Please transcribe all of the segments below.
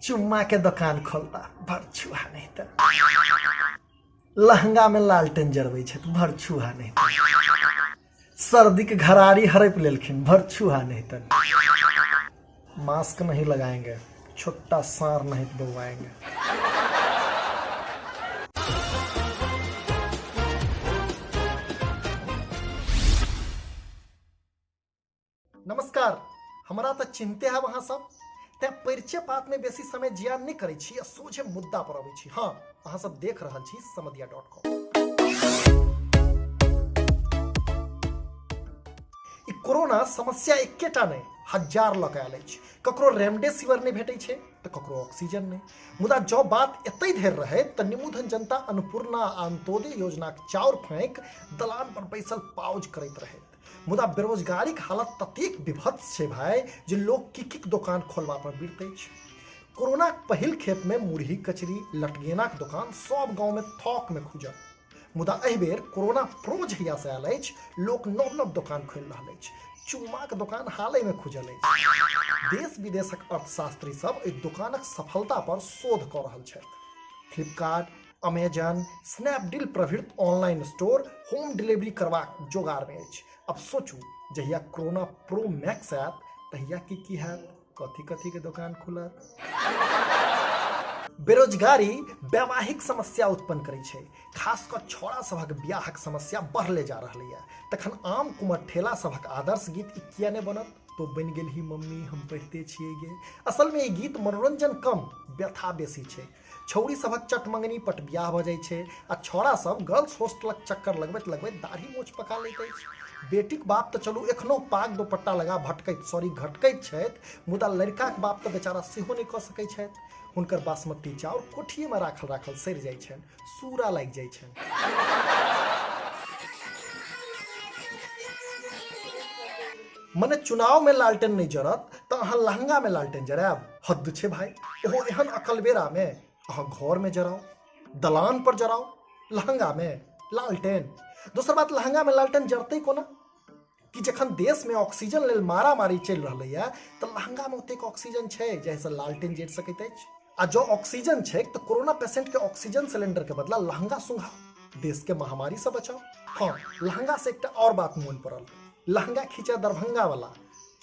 चुम्मा के दुकान खोलता भर छुआ नहीं तो लहंगा में लालटेन जरबै छै तो भर छुआ नहीं तो सर्दी के घरारी हड़प लेलखिन भर छुआ नहीं तो मास्क नहीं लगाएंगे छोटा सार नहीं दबाएंगे। नमस्कार, हमारा तो चिंते है वहां सब ते परिचय पात में बेसी समय जियान नहीं करै छी, सोझे मुद्दा पर अबै छी। हाँ, अहाँ सब देख रहल छी समधिया.com। ई कोरोना समस्या एकेटा नहीं हजार लऽ के आयल अछि। ककरो रेमडेसिविर नहीं भेटै छै तो ककरो ऑक्सीजन नहीं। मुदा जो बात एतै धरि रहे तो निमुधन जनता अन्नपूर्णा अंत्योदय योजना चाउर फाँक दलान पर बैसल पाउज करैत रहे। मुदा बेरोजगारी के हालत ततेक विभत्स छै भाई जे लोग किक दुकान खोलबा पर बिरतै छै। कोरोना पहिल खेप में मुरही कचरी लटगेना के दुकान सब गांव में थोक में खुजल। मुदा एहि बेर कोरोना प्रो जहिया से आयल अछि लोक नव नव दुकान खोलि रहल अछि। चुम्मा के दुकान हालै में खुजल अछि। देश विदेशक अर्थशास्त्री सब एहि दुकानक सफलता पर शोध कऽ रहल छथि। फ्लिपकार्ट, अमेजन, स्नैपडील प्रभृत ऑनलाइन स्टोर होम डिलीवरी करबाक जोगाड़ में अछि। अब सोचू जहिया कोरोना प्रो मैक्स आयत तहिया की हैत, कथी कथी के दुकान खुलत। बेरोजगारी वैवाहिक समस्या उत्पन्न करै छै, खास कऽ छौड़ा सभक बियाहक समस्या बढ़ले जा रहलै है। तखन आम कुमर ठेला सभक आदर्श गीत किया ने बनत, तो बन गेल ही मम्मी हम पढ़ते छिए गे। असल में ई गीत मनोरंजन कम व्यथा बेसी छै। छौड़ी सभक चटमंगनी पट बियाह भ जाइ छै आ छौड़ा सब गर्ल्स हॉस्टलक चक्कर लगबैत लगबैत दाढ़ी मोछ पका लैत अछि। बेटीक बाप तो चलू एखनो पाग दुपट्टा लगा घटकैत छथि, मुदा लड़काक बाप तो बेचारा सेहो नहीं कऽ सकै छथि। हुनकर बासमती चाउर कोठिए में राखल सड़ि जाइ छनि, सूरा लागि जाइ छनि। मने चुनाव में लालटेन नहीं जरत तो अहाँ लहंगा में लालटेन जरायब, हद छै भाई। ओहो एहन अकल बेरा में अहाँ घर में जराओ, दलान पर जराओ, लहंगा में लालटेन। दोसर बात, लहंगा में लालटेन जरतै कोना कि जखन देश में ऑक्सीजन लेल मारा मारी चलि रहलै है तो लहंगा में ओतेक ऑक्सीजन छै जाहिसँ लालटेन जरि सकैत अछि। आ जो ऑक्सीजन छै तो कोरोना पेशेंट के ऑक्सीजन सिलेंडर के बदला लहंगा सुंघा, देश के महामारी से बचाओ। हाँ, लहंगा से एकटा और बात मोन पड़ल, लहंगा खींचे दरभंगा वाला,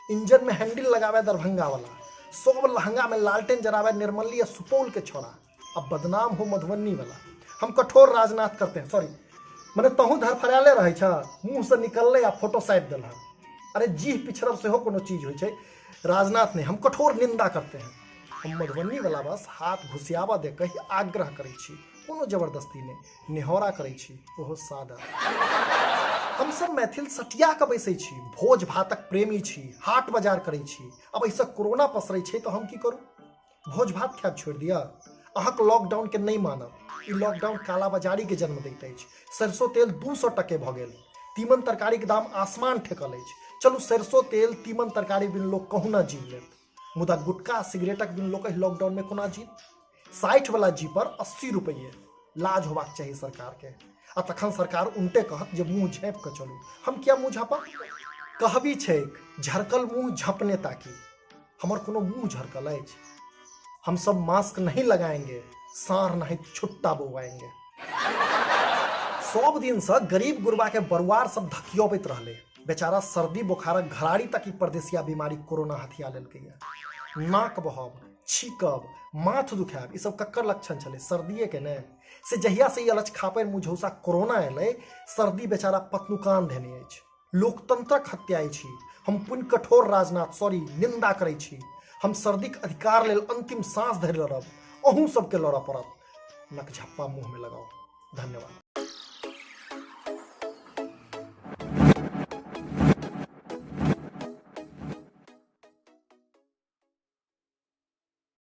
इंजन में हैंडल लगावे दरभंगा वाला, सब लहंगा में लालटेन जरावे निर्मली या सुपौल के छोड़ा, अब बदनाम हो मधुबनी वाला। हम कठोर राजनाथ करते हैं, सॉरी मने तहूँ धर फराले रहे छ, मुँह से निकलले आ फोटो साइड दिल। अरे जीह पिछड़ब सेहो कोनो चीज होइ छै, राजनाथ नहीं, हम कठोर निंदा करते हैं। हम मधुबनी वाला बस हाथ घुसियाबा दे कही आग्रह करै छी, कोनो जबरदस्ती नहीं, निहोरा करै छी, ओहो सादा। हम सब मैथिल सटिया के बैसै छी, भोज भातक प्रेमी छी, हाट बाजार करै छी। अब ऐसा कोरोना पसरै छै तो हम की करूँ, भोज भात खायब छोड़ि दिया। अहाँक लॉकडाउन के नहीं मानब, ई लॉकडाउन कालाबाजारी के जन्म दैत अछि। सरसों तेल 200 टके भऽ गेल, तीमन तरकारी के दाम आसमान ठेकल अछि। चलू सरसों तेल तीमन तरकारी बिन लोक कहुना जीव लेत, मुदा गुटखा सिगरेटक बिन लोक लॉकडाउन में कोना जीव। 60 वाला जी पर 80 रुपये, लाज होबाक चाहिए सरकार के। आ तखन सरकार उल्टे कहत जे मुँह झाँपि कऽ चलू। हम किया मुँह झाँपब, कहबी छैक झरकल मुँह झपने ताकि, हमर कोनो मुँह झरकल अछि। हम सब मास्क नहीं लगाएंगे, सार नहीं छुट्टा बोवाएंगे। सब दिन से गरीब गुरबा के बरुआर सब धकियोबैत रहले, बेचारा सर्दी बुखारक घराड़ी तक परदेसिया बीमारी कोरोना हथिया लेलकै। नाक बहब, छीकब, माथ दुखायब, ई सब कक्कर लक्षण छलै, सर्दिये के ने। से जहिया से अलच खापर मुझौसा कोरोना एलै, सर्दी बेचारा पतनुकान धेने अछि। लोकतंत्रक हत्याई छी हम, पुण्य कठोर राजनाथ सॉरी निंदा करै छी। हम सर्दीक अधिकार लेल अंतिम सांस धरि लड़ब, अहूँ सबके लड़ऽ पड़त। नक झप्पा मुँह में लगाओ। धन्यवाद।